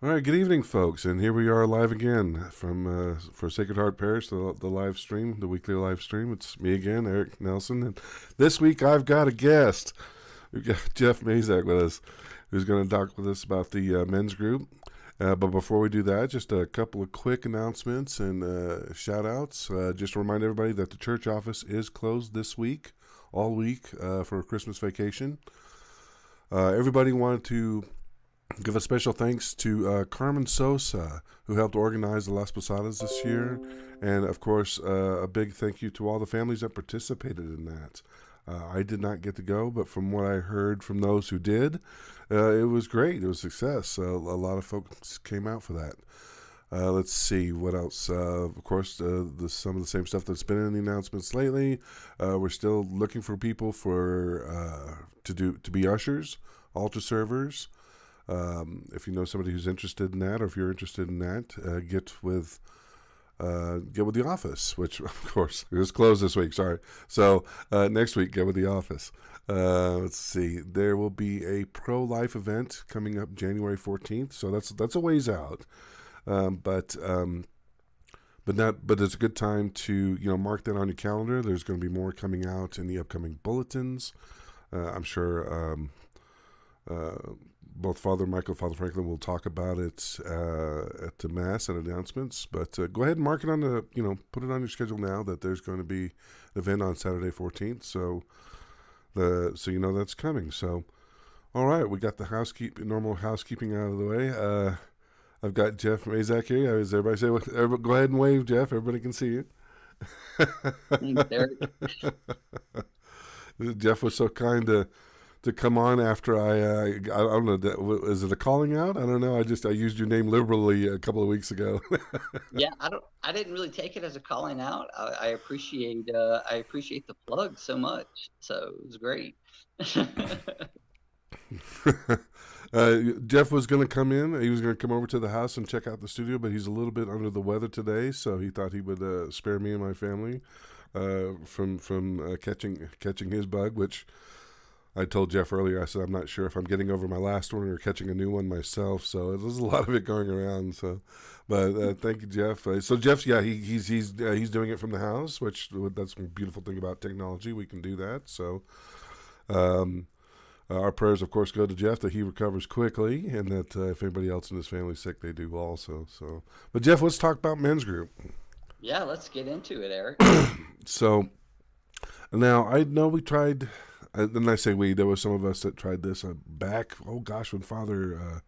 All right, good evening, folks, and here we are live again from for Sacred Heart Parish, the live stream, the weekly live stream. It's me again, Eric Nelson, and this week I've got a guest. We've got Jeff Mazak with us, who's going to talk with us about the men's group. But before we do that, just a couple of quick announcements and shout outs. Just to remind everybody that the church office is closed this week, all week, for Christmas vacation. Everybody wanted to give a special thanks to Carmen Sosa, who helped organize the Las Posadas this year. And of course, a big thank you to all the families that participated in that. I did not get to go, but from what I heard from those who did, it was great. It was a success. A lot of folks came out for that. Let's see what else. Of course, some of the same stuff that's been in the announcements lately. We're still looking for people to be ushers, altar servers. If you know somebody who's interested in that, or if you're interested in that, get with the office, which of course is closed this week. Sorry. So next week, get with the office. Let's see. There will be a pro-life event coming up January 14th. So that's a ways out. But it's a good time to mark that on your calendar. There's going to be more coming out in the upcoming bulletins. I'm sure. Both Father Michael and Father Franklin will talk about it at the Mass and announcements. But go ahead and mark it put it on your schedule now that there's going to be an event on Saturday 14th. So that's coming. So, all right, we got the normal housekeeping out of the way. I've got Jeff Mazak here. As everybody say, go ahead and wave, Jeff. Everybody can see you. Thanks, Eric. Jeff was so kind to come on after I don't know, is it a calling out? I don't know. I used your name liberally a couple of weeks ago. Yeah, I didn't really take it as a calling out. I appreciate the plug so much. So it was great. Jeff was going to come in. He was going to come over to the house and check out the studio, but he's a little bit under the weather today, so he thought he would spare me and my family from catching his bug, which I told Jeff earlier. I said I'm not sure if I'm getting over my last one or catching a new one myself. So there's a lot of it going around. So, but thank you, Jeff. So Jeff's he's doing it from the house, which that's a beautiful thing about technology. We can do that. So, our prayers, of course, go to Jeff that he recovers quickly, and that if anybody else in his family is sick, they do also. So, but Jeff, let's talk about men's group. Yeah, let's get into it, Eric. So now I know we tried. And I say we, there were some of us that tried this back, when Father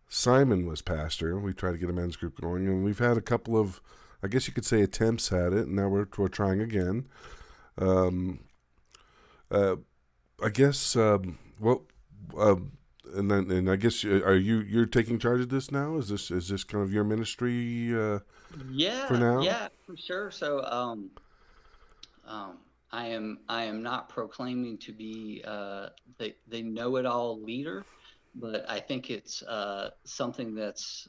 Simon was pastor. We tried to get a men's group going, and we've had a couple of, I guess you could say, attempts at it, and now we're trying again. I guess, and I guess, you're taking charge of this now? Is this kind of your ministry for now? Yeah, for sure. So, um, I am not proclaiming to be the know-it-all leader, but I think it's something that's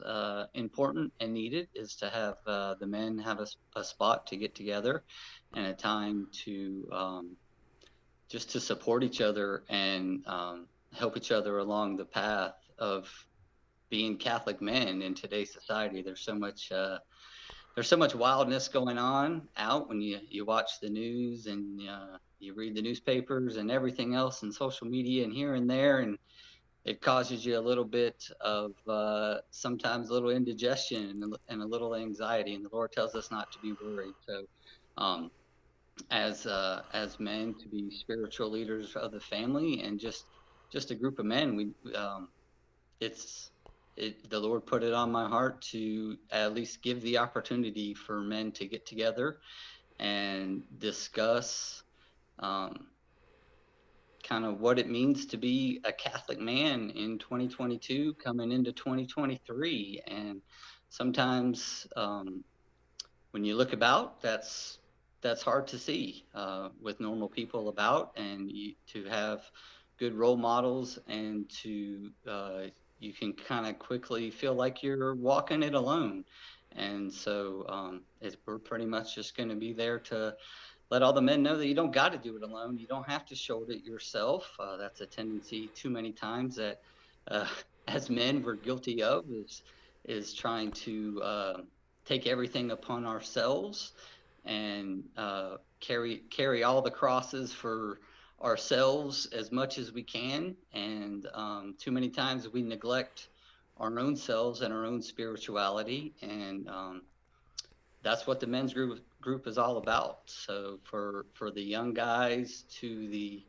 important and needed is to have the men have a spot to get together and a time to just to support each other and help each other along the path of being Catholic men in today's society. There's so much wildness going on out when you watch the news and you read the newspapers and everything else and social media and here and there, and it causes you a little bit of sometimes a little indigestion and a little anxiety. And the Lord tells us not to be worried. So, um, as men, to be spiritual leaders of the family and just a group of men, it's the Lord put it on my heart to at least give the opportunity for men to get together and discuss um, kind of what it means to be a Catholic man in 2022 coming into 2023. And sometimes when you look about, that's hard to see with normal people about, and to have good role models and to you can kind of quickly feel like you're walking it alone. And so we're pretty much just going to be there to let all the men know that you don't got to do it alone. You don't have to shoulder it yourself. That's a tendency too many times that uh, as men we're guilty of, is is trying to take everything upon ourselves and carry all the crosses for ourselves as much as we can. And too many times we neglect our own selves and our own spirituality. And that's what the men's group is all about. So for the young guys to the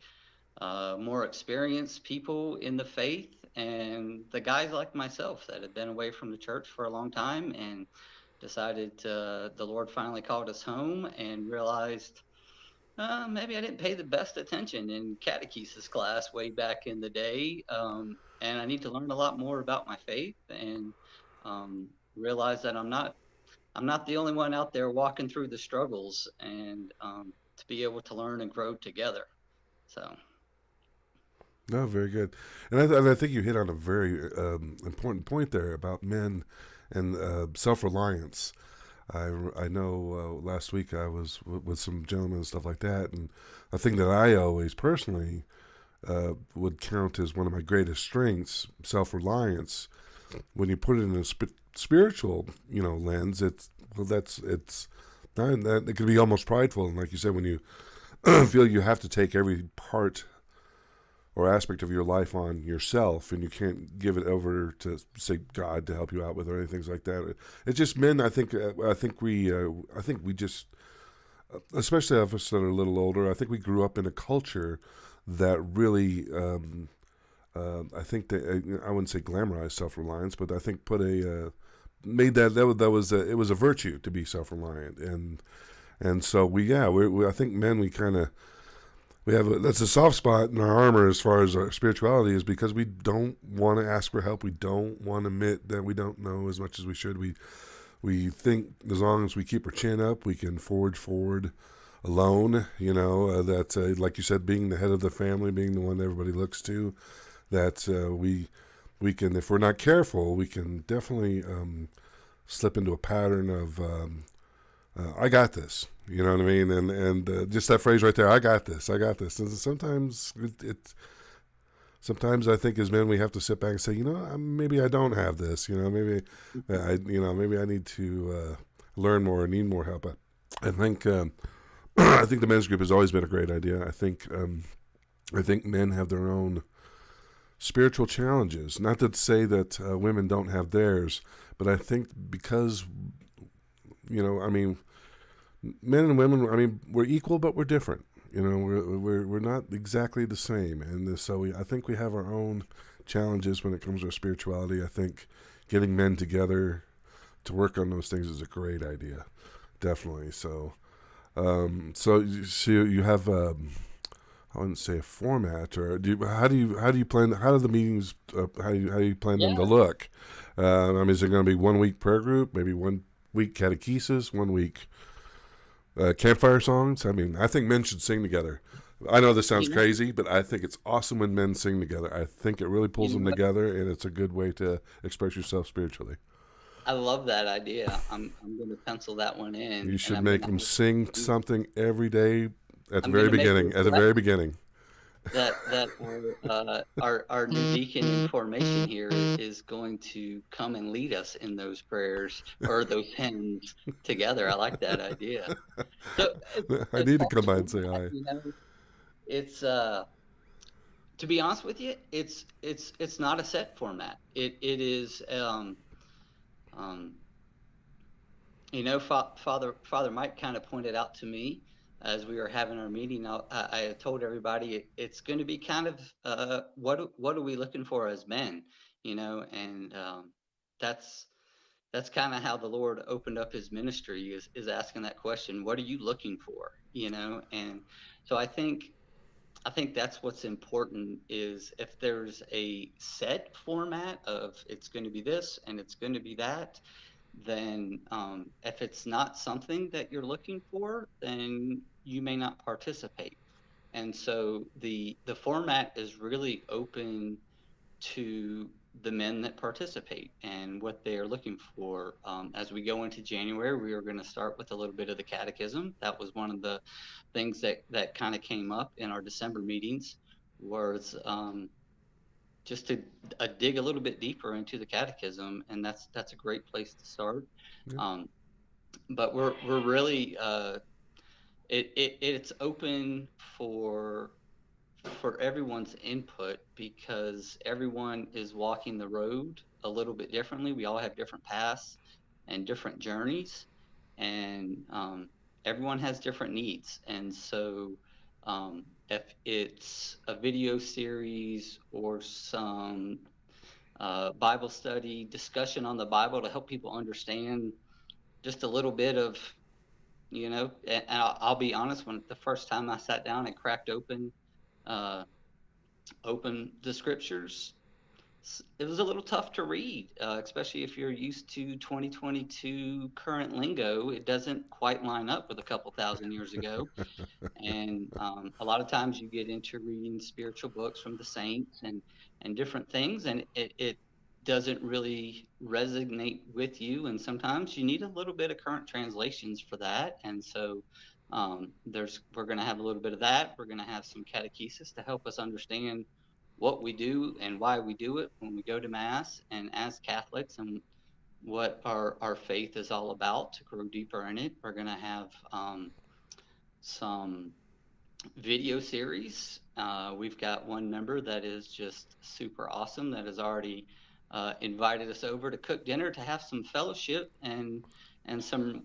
more experienced people in the faith, and the guys like myself that had been away from the church for a long time and decided the Lord finally called us home and realized maybe I didn't pay the best attention in catechesis class way back in the day. And I need to learn a lot more about my faith and realize that I'm not the only one out there walking through the struggles, and to be able to learn and grow together. So, No, very good. And I think you hit on a very important point there about men and self reliance. I know last week I was with some gentlemen and stuff like that, and a thing that I always personally would count as one of my greatest strengths, self reliance. When you put it in a spiritual, lens, it's not that it can be almost prideful, and like you said, when you feel you have to take every part or aspect of your life on yourself, and you can't give it over to say God to help you out with or anything like that. It's just men. I think we just, especially of us that are a little older. I think we grew up in a culture that really, I think I wouldn't say glamorized self reliance, but I think put a made it was a virtue to be self reliant, and so I think men we kind of that's a soft spot in our armor as far as our spirituality is because we don't want to ask for help. We don't want to admit that we don't know as much as we should. We think as long as we keep our chin up, we can forge forward alone. That like you said, being the head of the family, being the one everybody looks to, that we can, if we're not careful, we can definitely slip into a pattern of I got this. You know what I mean? And just that phrase right there, I got this. I got this. And sometimes sometimes I think as men we have to sit back and say, maybe I don't have this. Maybe I need to learn more, need more help. I think I think the men's group has always been a great idea. I think men have their own spiritual challenges. Not to say that women don't have theirs, but I think because I mean, men and women. I mean, we're equal, but we're different. We're not exactly the same, and so I think we have our own challenges when it comes to our spirituality. I think getting men together to work on those things is a great idea, definitely. So you have I wouldn't say a format, or how do you plan? How do the meetings? How do you plan them to yeah. look? Is it going to be 1 week prayer group, maybe 1 week catechesis, 1 week campfire songs? I think men should sing together. I know this sounds You know, crazy, but I think it's awesome when men sing together. I think it really pulls you know them what? together, and it's a good way to express yourself spiritually. I love that idea. I'm going to pencil that one You in, and should make them sing I'm, something every day at the I'm going very to make a beginning. At the request very beginning. that our new deacon in formation here is going to come and lead us in those prayers or those hymns together. I like that idea. So I as need to far come as by and say format, hi. it's to be honest with you, it's not a set format. It is um, Father Mike kind of pointed out to me as we were having our meeting. I told everybody it's going to be kind of what are we looking for as men, and that's that's kind of how the Lord opened up His ministry is asking that question: what are you looking for? And so I think that's what's important is if there's a set format of it's going to be this and it's going to be that, then if it's not something that you're looking for, then you may not participate. And so the format is really open to the men that participate and what they are looking for. As we go into January, we are going to start with a little bit of the catechism. That was one of the things that kind of came up in our December meetings was dig a little bit deeper into the catechism, and that's a great place to start. Yeah. Um, but we're really it's open for everyone's input because everyone is walking the road a little bit differently. We all have different paths and different journeys, and everyone has different needs. And so, if it's a video series or some Bible study discussion on the Bible to help people understand just a little bit of, and I'll be honest, when the first time I sat down and cracked uh, open the scriptures, it was a little tough to read, especially if you're used to 2022 current lingo. It doesn't quite line up with a couple thousand years ago. And a lot of times you get into reading spiritual books from the saints and different things, and it doesn't really resonate with you. And sometimes you need a little bit of current translations for that. And so we're going to have a little bit of that. We're going to have some catechesis to help us understand what we do and why we do it when we go to Mass and as Catholics, and what our faith is all about to grow deeper in it. We're going to have some video series. We've got one member that is just super awesome that has already invited us over to cook dinner to have some fellowship and some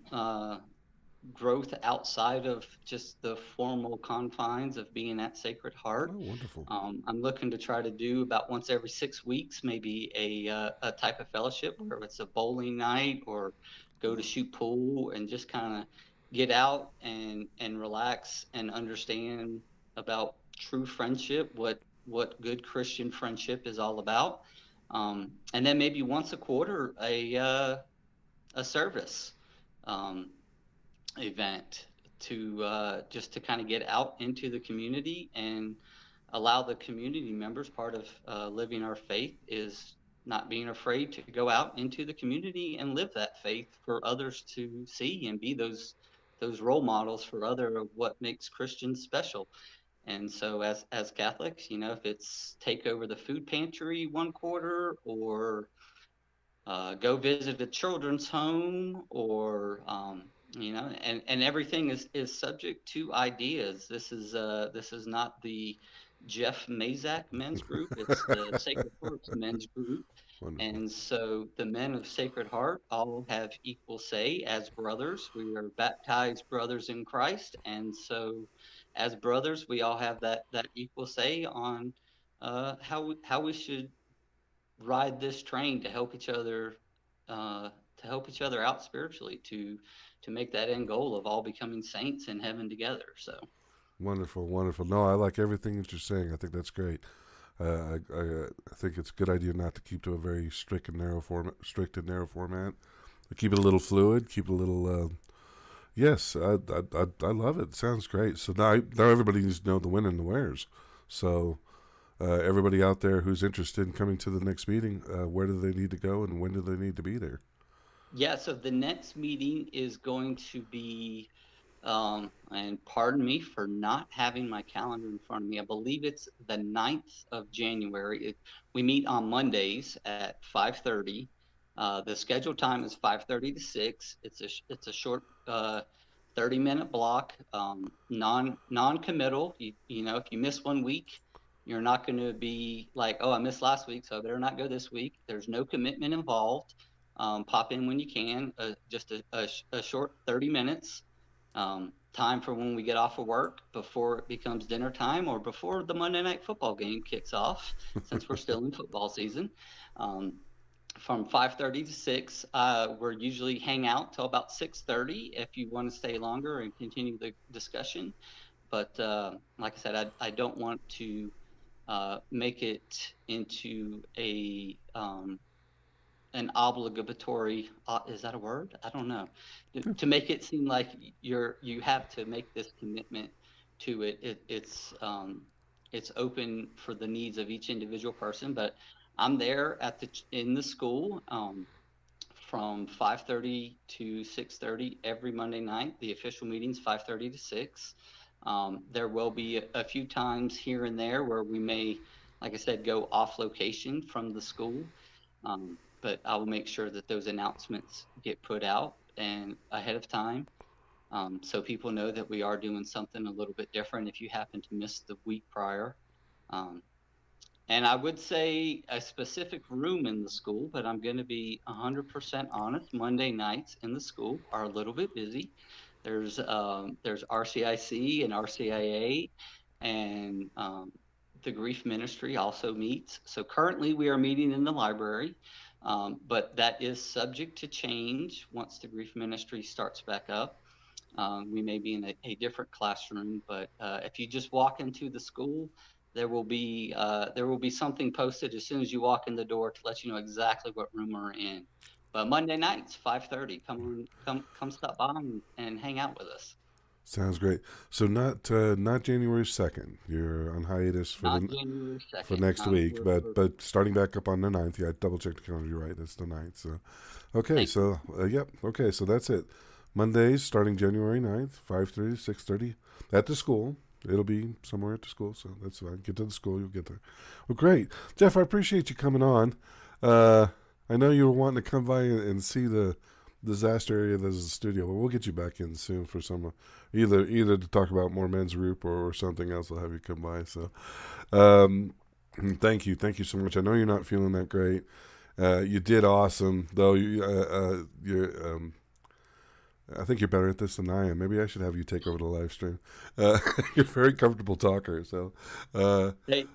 growth outside of just the formal confines of being at Sacred Heart. Oh, wonderful. I'm looking to try to do about once every 6 weeks, maybe a type of fellowship where it's a bowling night or go to shoot pool and just kind of get out and relax and understand about true friendship, what good Christian friendship is all about. And then maybe once a quarter, a service. Event to just to kind of get out into the community and allow the community members. Part of living our faith is not being afraid to go out into the community and live that faith for others to see and be those role models for other of what makes Christians special. And so as Catholics, if it's take over the food pantry one quarter, or go visit a children's home, or and everything is subject to ideas. This is not the Jeff Mazak men's group. It's the Sacred Heart's men's group. Wonderful. And so the men of Sacred Heart all have equal say as brothers. We are baptized brothers in Christ, and so as brothers, we all have that equal say on how we should ride this train to help each other out spiritually, to make that end goal of all becoming saints in heaven together. So Wonderful, wonderful. No, I like everything that you're saying. I think that's great. I think it's a good idea not to keep to a very strict and narrow format. Keep it a little fluid. Keep it a little. Yes, I love it. Sounds great. So now everybody needs to know the when and the wheres. So everybody out there who's interested in coming to the next meeting, where do they need to go and when do they need to be there? yeah, so the next meeting is going to be, and pardon me for not having my calendar in front of me. I believe it's the 9th of January. We meet on Mondays at 5:30. The scheduled time is 5:30 to 6. It's a short 30-minute block, non-committal. If you miss one week, you're not going to be like, oh, I missed last week, so I better not go this week. There's no commitment involved. Pop in when you can, just a short 30 minutes, time for when we get off of work before it becomes dinner time, or before the Monday night football game kicks off, since we're still in football season. From 5:30 to 6, we're usually hang out till about 6:30 if you want to stay longer and continue the discussion. But like I said, I don't want to make it into an obligatory, is that a word? I don't know. To make it seem like you have to make this commitment to it. It's open for the needs of each individual person, but I'm there in the school from 5:30 to 6:30 every Monday night. The official meeting's 5:30 to 6. There will be a few times here and there where we may like I said, go off location from the school. But I will make sure that those announcements get put out and ahead of time, so people know that we are doing something a little bit different if you happen to miss the week prior. Um, and I would say a specific room in the school, but I'm going to be 100% honest. Monday nights in the school are a little bit busy. There's RCIC and RCIA, and the grief ministry also meets. So currently we are meeting in the library, but that is subject to change once the grief ministry starts back up. We may be in a different classroom, but if you just walk into the school, there will be something posted as soon as you walk in the door to let you know exactly what room we're in. But Monday nights, 5:30, come stop by and hang out with us. Sounds great. So not January 2nd. You're on hiatus Not January for 2nd. next week, We're but starting back up on the 9th. Yeah, I double checked the calendar. You're right. That's the 9th. So, okay. Thank you. So, yep. Okay. So that's it. Mondays starting January 9th, 5:30 to 6:30 at the school. It'll be somewhere at the school, so that's fine. Get to the school, you'll get there. Well, great. Jeff, I appreciate you coming on. I know you were wanting to come by and see the disaster area that's the studio, but we'll get you back in soon for some, either to talk about more men's group or something else. I'll have you come by. So, um, thank you so much. I know you're not feeling that great. You did awesome, though. You're I think you're better at this than I am. Maybe I should have you take over the live stream. You're a very comfortable talker, so. Hey,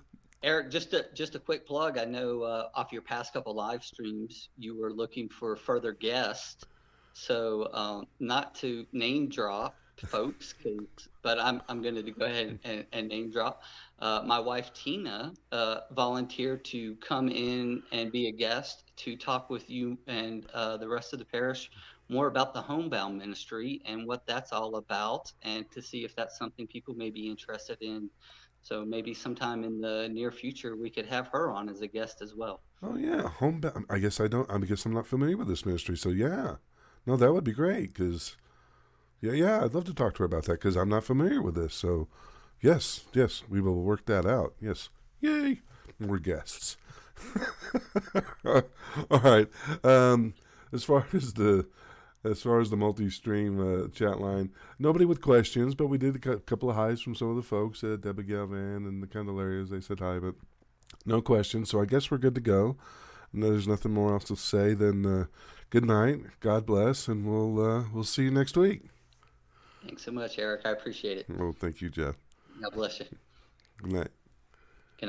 Eric, just a quick plug. I know off your past couple live streams, you were looking for further guests. So not to name drop folks, but I'm going to go ahead and name drop. My wife Tina volunteered to come in and be a guest to talk with you and the rest of the parish more about the homebound ministry and what that's all about, and to see if that's something people may be interested in. So maybe sometime in the near future we could have her on as a guest as well. Oh yeah, homebound. I guess I'm not familiar with this ministry, so yeah. No, that would be great because yeah, I'd love to talk to her about that because I'm not familiar with this. So yes, we will work that out. Yes, yay, more guests. All right. As far as the multi-stream chat line, nobody with questions, but we did a couple of highs from some of the folks. Debbie Galvan and the Candelarias, they said hi, but no questions. So I guess we're good to go. And there's nothing more else to say than good night, God bless, and we'll see you next week. Thanks so much, Eric. I appreciate it. Well, thank you, Jeff. God bless you. Good night.